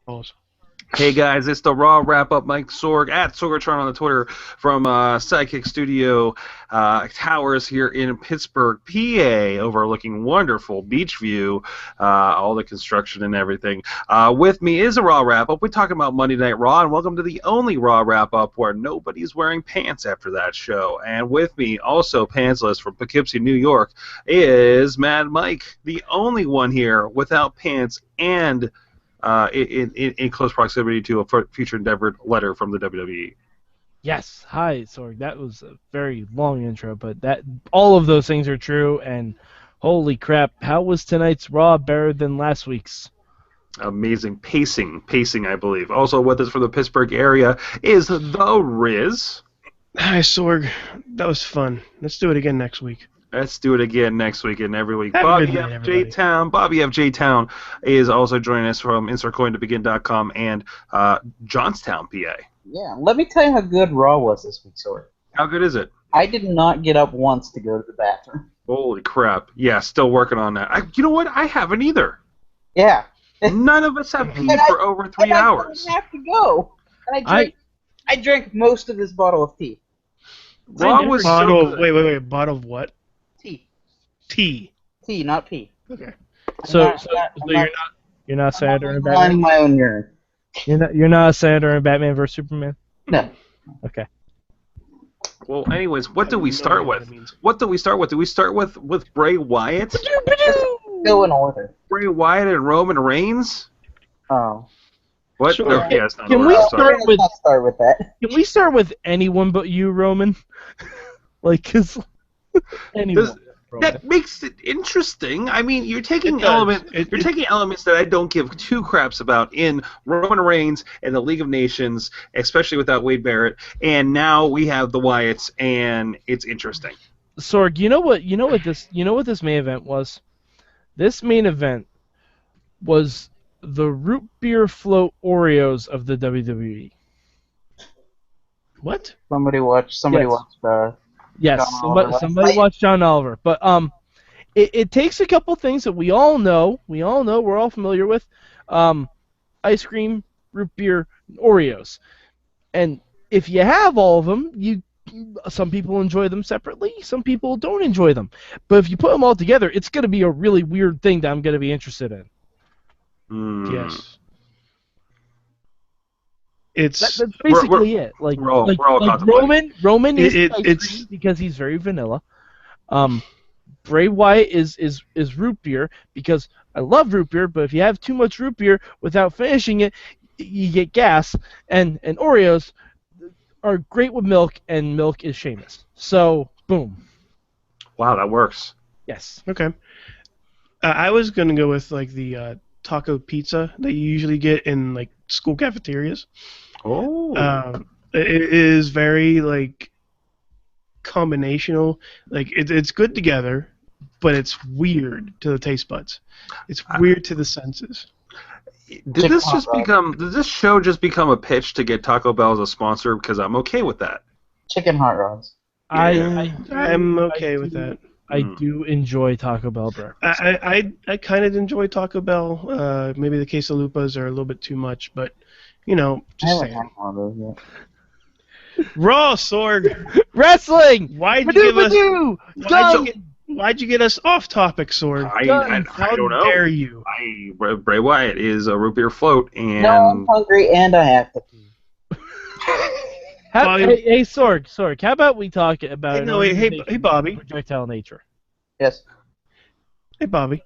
Pause. Hey guys, it's the Raw Wrap-Up. Mike Sorg at Sorgatron on the Twitter from Sidekick Studio Towers here in Pittsburgh, PA, overlooking wonderful beach view, all the construction and everything. With me is a Raw Wrap-Up. We're talking about Monday Night Raw, and welcome to the only Raw Wrap-Up where nobody's wearing pants after that show. And with me, also pantsless from Poughkeepsie, New York, is Mad Mike, the only one here without pants and in close proximity to a future endeavored letter from the WWE. Yes, hi, Sorg. That was a very long intro, but all of those things are true, and holy crap, how was tonight's Raw better than last week's? Amazing pacing, I believe. Also with us from the Pittsburgh area is the Riz. Hi, Sorg. That was fun. Let's do it again next week. Let's do it again next week and every week. Have a Bobby good night, F. everybody. J-Town. Bobby F. J-Town is also joining us from InsertCoinToBegin.com and Johnstown, PA. Yeah, let me tell you how good Raw was this week, Sorg. How good is it? I did not get up once to go to the bathroom. Holy crap. Yeah, still working on that. You know what? I haven't either. Yeah. None of us have peed for over 3 hours. I have to go. And I drank most of this bottle of tea. Raw was so Bottle. good. Wait. Bottle of what? Tea. Tea. Tea, not pee. Okay. So I'm you're not Senator and Batman? Batman. My own urine. You're not a Senator and Batman versus Superman. No. Okay. Well, anyways, what do we start idea what with? that means. What do we start with? Do we start with Bray Wyatt? Go in order. Bray Wyatt and Roman Reigns? Oh. What? Sure. No, yeah, it's not Can order, we I'm sorry. start with- Let's start with that. Can we start with anyone but you, Roman? Cause anyone. Does- Roman. That makes it interesting. I mean, you're taking It does. taking elements that I don't give two craps about in Roman Reigns and the League of Nations, especially without Wade Barrett, and now we have the Wyatts, and it's interesting. Sorg, you know what this main event was? This main event was the root beer float Oreos of the WWE. What? Somebody watched Yes, John Oliver last somebody night. watched John Oliver. But it takes a couple things that we all know, we're all familiar with. Ice cream, root beer, Oreos. And if you have all of them, some people enjoy them separately, some people don't enjoy them. But if you put them all together, it's going to be a really weird thing that I'm going to be interested in. Yes. It's That's basically it. Like, we're all like contemplating. Roman is It- ice it's- cream because he's very vanilla. Bray Wyatt is root beer because I love root beer, but if you have too much root beer without finishing it, you get gas. And Oreos are great with milk, and milk is Sheamus. So boom. Wow, that works. Yes. okay. I was gonna go with like the taco pizza that you usually get in like school cafeterias. Oh. It is very like combinational. Like it's good together, but it's weird to the taste buds. It's weird to the senses. Did this show just become a pitch to get Taco Bell as a sponsor? Because I'm okay with that. chicken hot rods. I'm okay with that. I do enjoy Taco Bell breakfast. I kind of enjoy Taco Bell. Maybe the quesalupas are a little bit too much, but you know, I just haven't saying. had one of those yet. Raw Sorg. Wrestling. Why'd you give us? Go! Why'd you get us off topic, Sorg? I don't know. How dare you? Bray Wyatt is a root beer float, and No, I'm hungry and I have to pee. Hey, Sorg, how about we talk about Hey, Bobby. projectile nature? Yes. Hey, Bobby.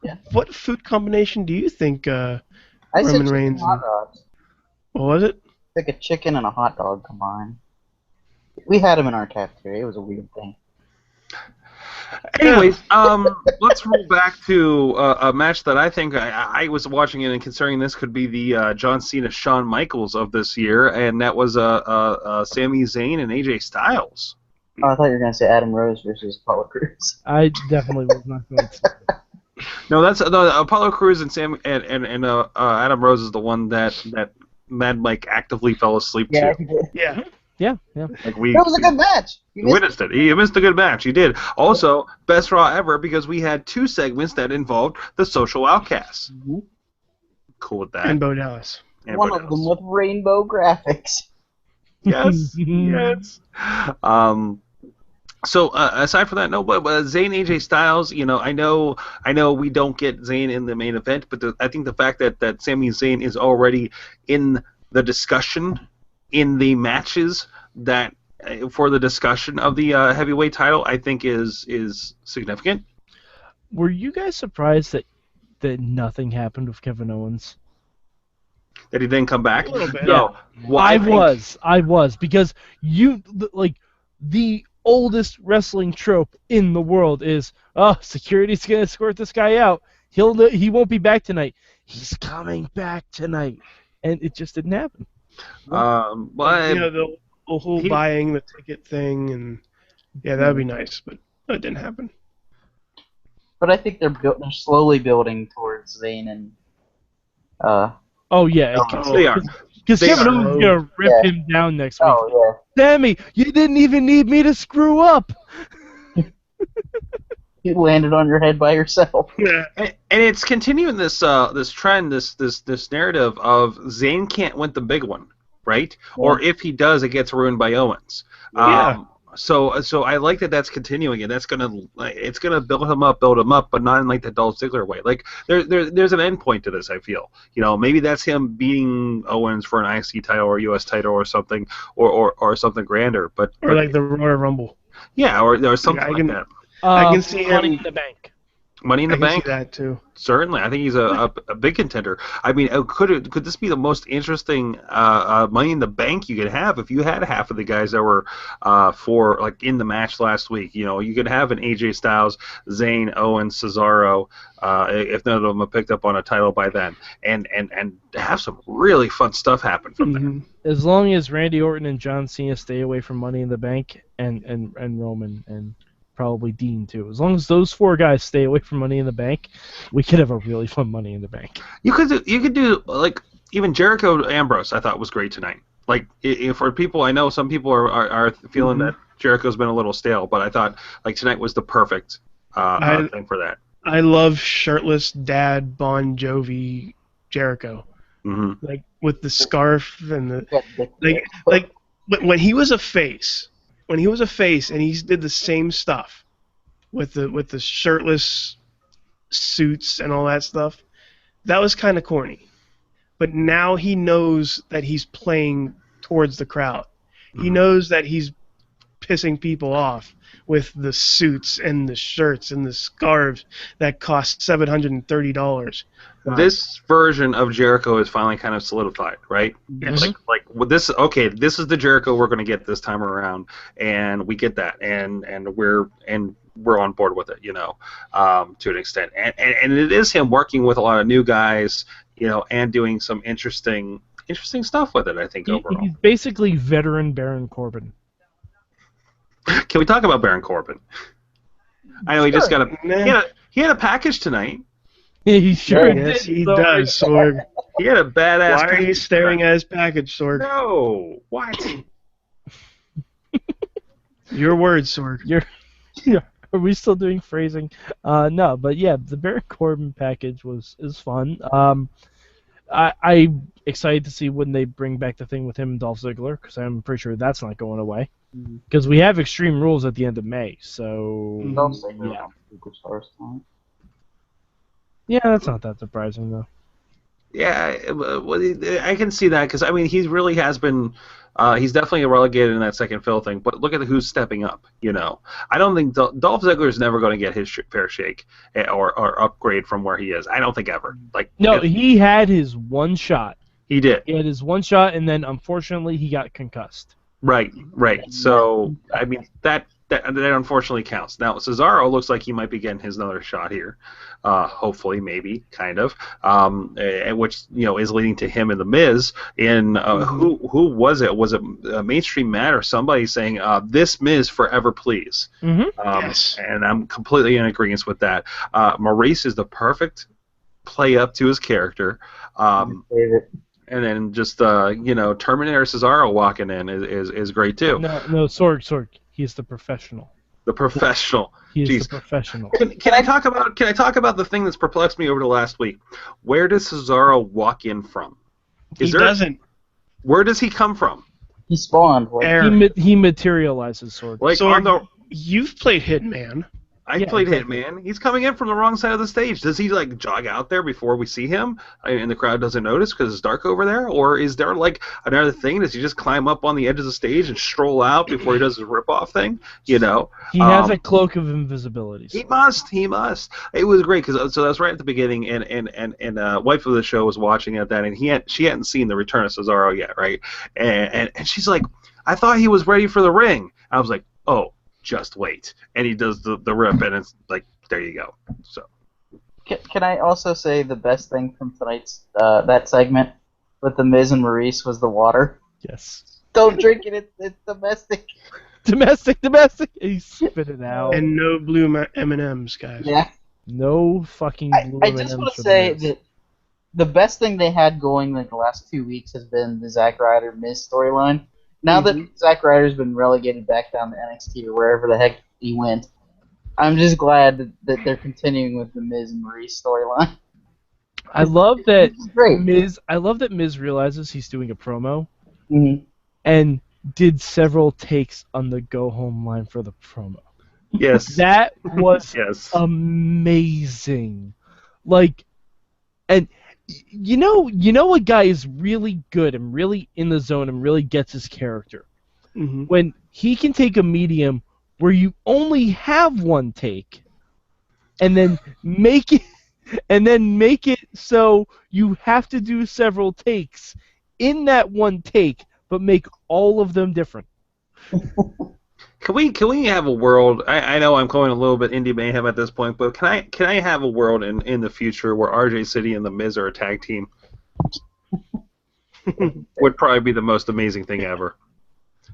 Yeah. What food combination do you think I Roman said chicken Reigns? hot dogs. What was it? Like a chicken and a hot dog combined. We had them in our cafeteria. It was a weird thing. anyways, let's roll back to a match that I think I was watching it and considering this could be the John Cena Shawn Michaels of this year, and that was Sami Zayn and AJ Styles. Oh, I thought you were going to say Adam Rose versus Apollo Crews. I definitely was not going to. No, that's Apollo Crews and Adam Rose is the one that Mad Mike actively fell asleep Yeah, to. he did. Yeah. Yeah. Like we It was a good match. You missed witnessed it. He missed a good match. He did. Also, best Raw ever because we had two segments that involved the Social Outcasts. Cool with that. And Bo Dallas. And One Bo of them Dallas. with rainbow graphics. Yes, yes. So aside from that, no. But Zayn, AJ Styles, I know, we don't get Zayn in the main event, but I think the fact that Sami Zayn is already in the discussion, in the matches that for the discussion of the heavyweight title, I think is significant. Were you guys surprised that nothing happened with Kevin Owens? That he didn't come back. A little bit. No. Well, I think- was because the oldest wrestling trope in the world is, oh, security's gonna escort this guy out. He won't be back tonight. He's coming back tonight, and it just didn't happen. Well, The whole he- buying the ticket thing, and yeah, that would be nice, but that didn't happen. But I think they're slowly building towards Zayn and Oh yeah, they are. because They Kevin are. Owens is gonna rip him down next week. oh Sammy, you didn't even need me to screw up. yeah, you landed on your head by yourself. Yeah. And it's continuing this trend, this narrative of Zayn can't win the big one, right? Yeah. Or if he does, it gets ruined by Owens. Yeah. So I like that's continuing, and it's gonna build him up, but not in like the Dolph Ziggler way. Like there's an end point to this. I feel, maybe that's him beating Owens for an IC title or US title or something, or something grander. But Like the Royal Rumble. yeah, or something I like can- that. I can see Money him- in the Bank. Money in the I can Bank. see that too. Certainly, I think he's a big contender. I mean, could this be the most interesting Money in the Bank you could have if you had half of the guys that were in the match last week? You could have an AJ Styles, Zayn, Owens, Cesaro, if none of them have picked up on a title by then, and have some really fun stuff happen from there. Mhm. As long as Randy Orton and John Cena stay away from Money in the Bank, and Roman and probably Dean too. As long as those four guys stay away from Money in the Bank, we could have a really fun Money in the Bank. You could do like even Jericho Ambrose. I thought was great tonight. Like for people, I know some people are feeling that Jericho's been a little stale, but I thought like tonight was the perfect thing for that. I love shirtless dad Bon Jovi Jericho, like with the scarf and the like when he was a face. When he was a face and he did the same stuff with the shirtless suits and all that stuff, that was kind of corny. But now he knows that he's playing towards the crowd. He knows that he's pissing people off with the suits and the shirts and the scarves that cost $730. This version of Jericho is finally kind of solidified, right? Yes. Like with this, okay, this is the Jericho we're going to get this time around, and we get that, and we're on board with it, to an extent, and it is him working with a lot of new guys, and doing some interesting stuff with it. I think overall. He's basically veteran Baron Corbin. Can we talk about Baron Corbin? I know he just got he had a package tonight. He sure did. Yes, he does, Sorg. He had a badass. Why are you package staring tonight. at his package, Sorg? No, what? Your words, Sorg. Are we still doing phrasing? No, but yeah, the Baron Corbin package is fun. I'm excited to see when they bring back the thing with him and Dolph Ziggler, because I'm pretty sure that's not going away. Because we have Extreme Rules at the end of May, so Don't say yeah. Superstars time. Yeah, that's not that surprising though. Yeah, I can see that because I mean he really has been. He's definitely relegated in that second fill thing, but look at who's stepping up. I don't think Dolph Ziggler is never going to get his fair shake or upgrade from where he is. I don't think ever. No, he had his one shot. He did. He had his one shot, and then unfortunately he got concussed. Right. So I mean that unfortunately counts. Now Cesaro looks like he might be getting his another shot here. Hopefully, maybe, kind of, which is leading to him and the Miz. In who was it? Was it Mainstream Matt or somebody saying this Miz forever, please? Yes. And I'm completely in agreement with that. Maurice is the perfect play up to his character. And then just Terminator Cesaro walking in is great too. No, Sorg, he's the professional. The professional. He is Jeez. the professional. Can I talk about the thing that's perplexed me over the last week? Where does Cesaro walk in from? Doesn't. Where does he come from? He spawned. He materializes, Sword. Like Sorg, you've played Hitman. I played Hitman. He's coming in from the wrong side of the stage. Does he like jog out there before we see him, and the crowd doesn't notice because it's dark over there, or is there like another thing? Does he just climb up on the edge of the stage and stroll out before he does his rip-off thing? You know, he has a cloak of invisibility. He must. It was great because that was right at the beginning, and wife of the show was watching at that, and she hadn't seen the return of Cesaro yet, right? And she's like, I thought he was ready for the ring. I was like, oh. Just wait, and he does the rip, and it's like, there you go. So, can I also say the best thing from tonight's that segment with the Miz and Maurice was the water? Yes. Don't drink it. It's domestic. Domestic. He spit it out. And no blue M&Ms, guys. Yeah. No fucking blue I just want to say that the best thing they had going like the last 2 weeks has been the Zack Ryder Miz storyline. Now that Zack Ryder's been relegated back down to NXT or wherever the heck he went, I'm just glad that they're continuing with the Miz and Maurice storyline. I love that great. Miz realizes he's doing a promo, mm-hmm. and did several takes on the go home line for the promo. Yes. That was amazing. Like, and you know a guy is really good and really in the zone and really gets his character. Mm-hmm. When he can take a medium where you only have one take and then make it so you have to do several takes in that one take, but make all of them different. Can we have a world? I know I'm going a little bit indie mayhem at this point, but can I have a world in the future where RJ City and the Miz are a tag team? Would probably be the most amazing thing ever.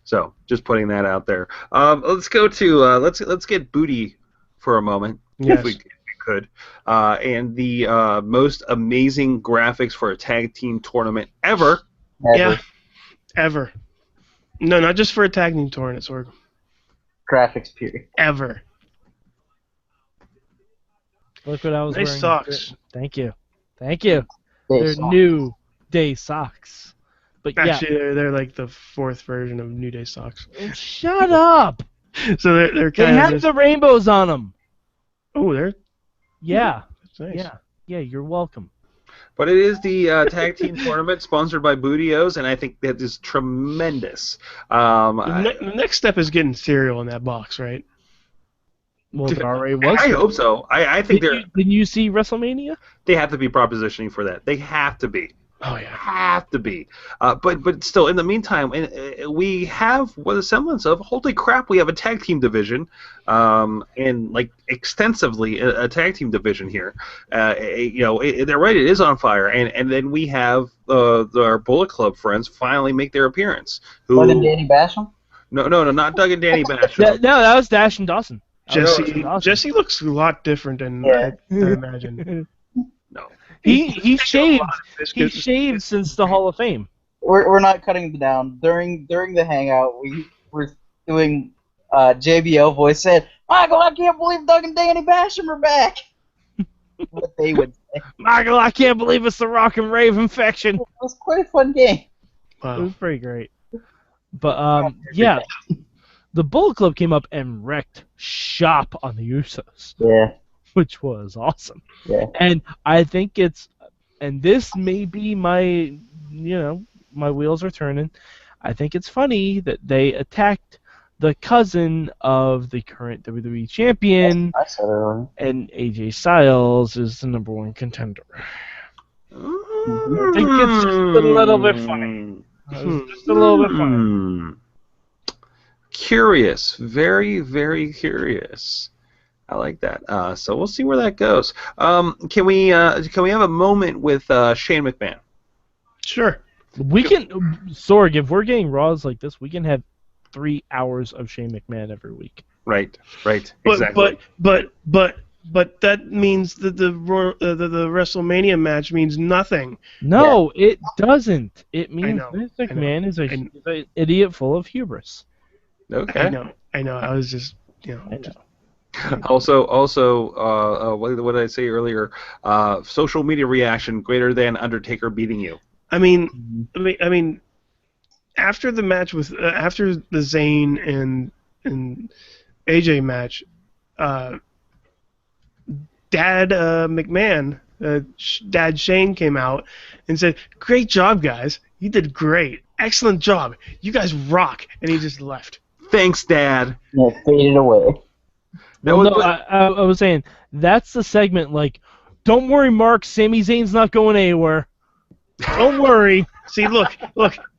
So just putting that out there. Let's go to let's get Booty for a moment, if we could, and the most amazing graphics for a tag team tournament ever. Yeah, ever. No, not just for a tag team tournament, Sorg. Graphics period. Ever. Look what I was wearing. Nice socks. Thank you. They're New Day socks. But actually, they're like the fourth version of New Day socks. Shut up. So they're they kind of. They have the rainbows on them. Oh, they're. Yeah. That's nice. Yeah. You're welcome. But it is the tag team tournament sponsored by Bootios, and I think that is tremendous. The next step is getting cereal in that box, right? Well, it already was. I hope so. I think didn't you see WrestleMania? They have to be propositioning for that. They have to be. Oh yeah, have to be. But still, in the meantime, we have what a semblance of holy crap. We have a tag team division, and like extensively a tag team division here. They're right. It is on fire, and then we have our Bullet Club friends finally make their appearance. Doug and Danny Basham? No, not Doug and Danny Basham. No, that was Dash and Dawson. Jesse looks a lot different than I imagined. No. He shaved. He shaved since the Hall of Fame. We're not cutting him down. During the hangout, we were doing JBL voice said, "Michael, I can't believe Doug and Danny Basham are back." What they would say. Michael, I can't believe it's the Rock and Rave infection. It was quite a fun game. Wow. It was pretty great. But the Bullet Club came up and wrecked shop on the Usos. Yeah. Which was awesome. Yeah. And I think and this may be my wheels are turning. I think it's funny that they attacked the cousin of the current WWE champion, I said earlier. And AJ Styles is the #1 contender. I think it's just a little bit funny. Just a little bit funny. Curious. Very, very curious. I like that. So we'll see where that goes. Can we have a moment with Shane McMahon? Sure. We can, Sorg, if we're getting Raws like this, we can have 3 hours of Shane McMahon every week. Right. Exactly. But that means that the WrestleMania match means nothing. No, it doesn't. It means Vince McMahon is an idiot full of hubris. Okay. I know. I was just you know. I know. Also, what did I say earlier? Social media reaction greater than Undertaker beating you. I mean, after the match with after the Zayn and AJ match, Dad McMahon, Dad Shane came out and said, "Great job, guys! You did great, excellent job. You guys rock." And he just left. Thanks, Dad. Yeah, it faded away. Well, no, I was saying that's the segment. Like, don't worry, Mark. Sami Zayn's not going anywhere. Don't worry. See, look,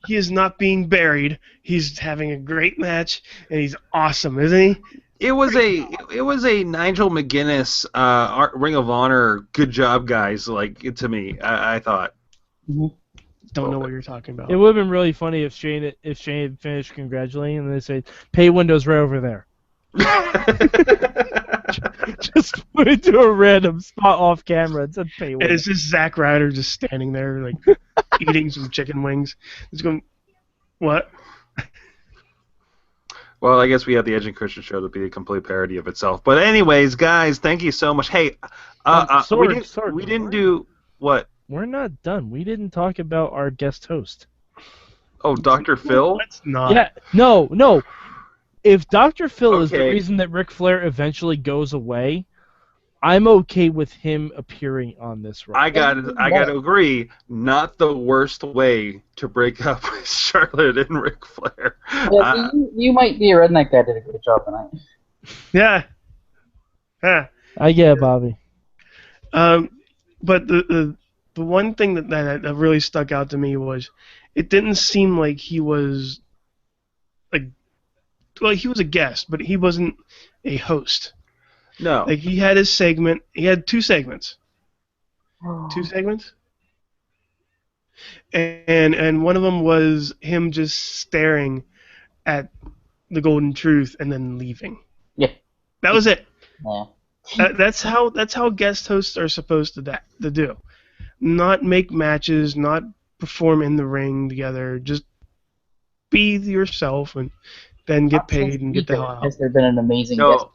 he is not being buried. He's having a great match, and he's awesome, isn't he? It was a Nigel McGuinness Ring of Honor good job, guys. Like to me, I thought. Don't know what you're talking about. It would have been really funny if Shane had finished congratulating and they said, "Pay windows right over there." Just put it to a random spot off camera and said, "Pay windows." And it's just Zack Ryder just standing there, like eating some chicken wings. He's going, "What?" Well, I guess we have the Edge and Christian show to be a complete parody of itself. But anyways, guys, thank you so much. Hey, we didn't do what? We're not done. We didn't talk about our guest host. Oh, Dr. Phil? Let's not. Yeah, no. If Dr. Phil is the Okay. reason that Ric Flair eventually goes away, I'm okay with him appearing on this run. I got to agree. Not the worst way to break up with Charlotte and Ric Flair. Yeah, you might be a redneck that did a great job tonight. Yeah. Yeah. I get it, Bobby. But the one thing that really stuck out to me was it didn't seem like he was he was a guest, but he wasn't a host. No. Like he had his segment. He had two segments. And one of them was him just staring at the Golden Truth and then leaving. Yeah. That was it. Yeah. That's how guest hosts are supposed to do. Not make matches, not perform in the ring together. Just be yourself and then get paid and get the hell out. Has there been an amazing guest?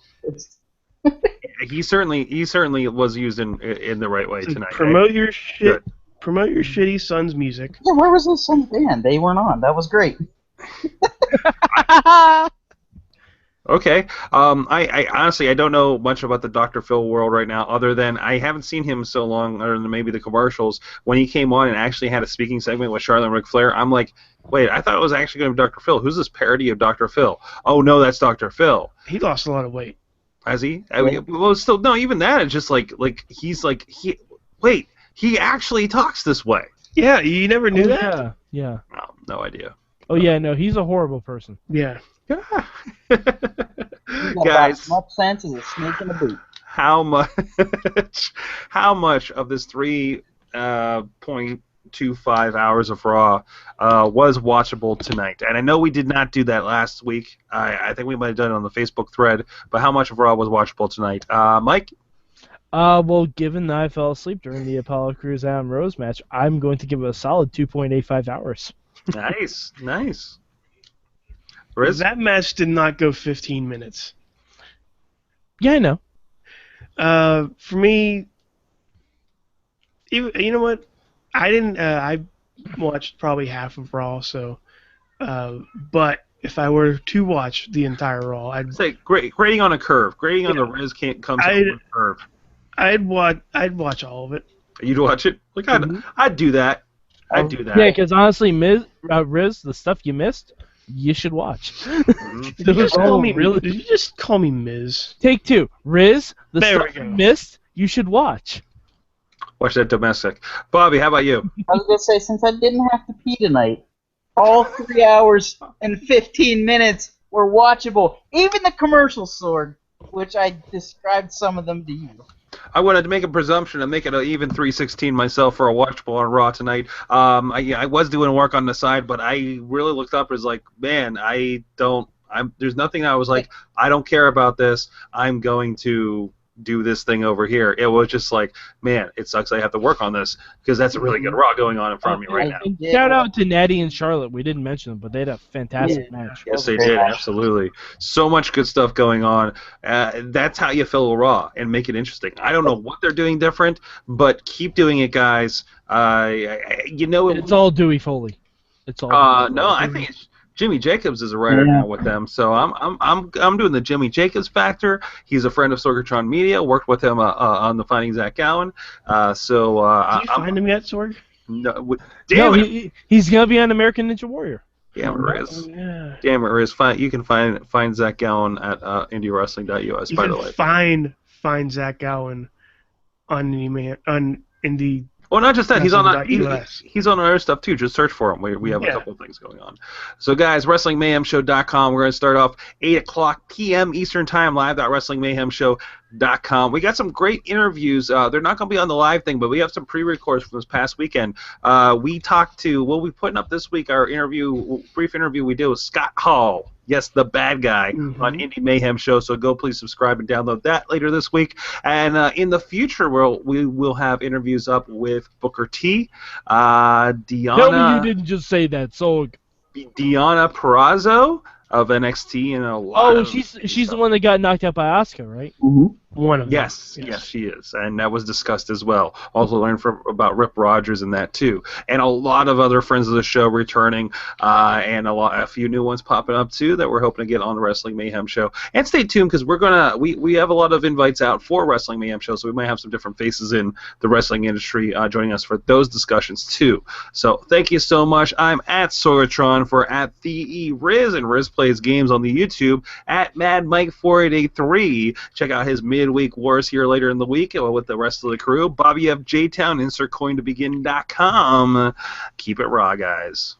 He certainly was used in the right way tonight. Promote your shit. Good. Promote your shitty son's music. Yeah, where was his son's band? They weren't on. That was great. Okay. I honestly don't know much about the Dr. Phil world right now, other than I haven't seen him so long, other than maybe the commercials. When he came on and actually had a speaking segment with Charlotte and Ric Flair, I'm like, wait, I thought it was actually going to be Dr. Phil. Who's this parody of Dr. Phil? Oh no, that's Dr. Phil. He lost a lot of weight. Has he? I mean, well, still no. Even that, it's just like wait, he actually talks this way. Yeah, you never knew that. Yeah. Oh, no idea. Oh yeah, no, he's a horrible person. Yeah. Guys, as much sense as a snake in a boot. How much of this 3.25 hours of Raw was watchable tonight? And I know we did not do that last week. I think we might have done it on the Facebook thread. But how much of Raw was watchable tonight? Mike? Well, given that I fell asleep during the Apollo Crews Adam Rose match, I'm going to give it a solid 2.85 hours. Nice. Riz? That match did not go 15 minutes. Yeah, I know. For me, you know what? I didn't. I watched probably half of Raw, so. But if I were to watch the entire Raw, I'd say grading on a curve. Grading on the Riz can't come on a curve. I'd watch all of it. You'd watch it? Like I'd do that. I'd do that. Yeah, because honestly, Riz, the stuff you missed, you should watch. Did you just call me Miz? Take two. Riz, the stuff you missed, you should watch. Watch that domestic. Bobby, how about you? I was going to say, since I didn't have to pee tonight, all 3 hours and 15 minutes were watchable. Even the commercial sword, which I described some of them to you. I wanted to make a presumption and make it an even 316 myself for a watchable on Raw tonight. I was doing work on the side, but I really looked up as like, man, there's nothing I was like, I don't care about this. I'm going to do this thing over here. It was just like, man, it sucks I have to work on this because that's a really good Raw going on in front of me right now. And shout out to Natty and Charlotte. We didn't mention them, but they had a fantastic match. Yes, they did. Absolutely. So much good stuff going on. That's how you fill a Raw and make it interesting. I don't know what they're doing different, but keep doing it, guys. It's all Dewey Foley. It's all. No, I think Jimmy Jacobs is a writer now with them, so I'm doing the Jimmy Jacobs factor. He's a friend of Sorgatron Media. Worked with him on the Finding Zach Gowen. Did you find him yet, Sorg? No, he's gonna be on American Ninja Warrior. Damn it, Riz. Damn it, Riz. You can find Zach Gowen at IndieWrestling.us. By the way, find Zach Gowen on Indie. Well, not just that. He's on other stuff too. Just search for him. We have a couple of things going on. So, guys, WrestlingMayhemShow.com. We're going to start off 8:00 p.m. Eastern Time, live.WrestlingMayhemShow.com. We got some great interviews. They're not going to be on the live thing, but we have some pre-records from this past weekend. We'll be putting up this week our brief interview we did with Scott Hall. Yes, the bad guy on Indie Mayhem Show. So go please subscribe and download that later this week. And in the future, we will have interviews up with Booker T, Deanna. Tell me you didn't just say that, so. Deanna Purrazzo of NXT and a lot. Oh, she's the one that got knocked out by Asuka, right? Mm-hmm. One of them. Yes, she is, and that was discussed as well. Also learned about Rip Rogers and that too, and a lot of other friends of the show returning, and a few new ones popping up too that we're hoping to get on the Wrestling Mayhem Show. And stay tuned because we have a lot of invites out for Wrestling Mayhem Show, so we might have some different faces in the wrestling industry joining us for those discussions too. So thank you so much. I'm at Sorgatron for at the Riz, and Riz plays games on the YouTube at Mad Mike 4883. Check out his midweek wars here later in the week with the rest of the crew. Bobby F. J-Town, InsertCoinToBegin.com. Keep it raw, guys.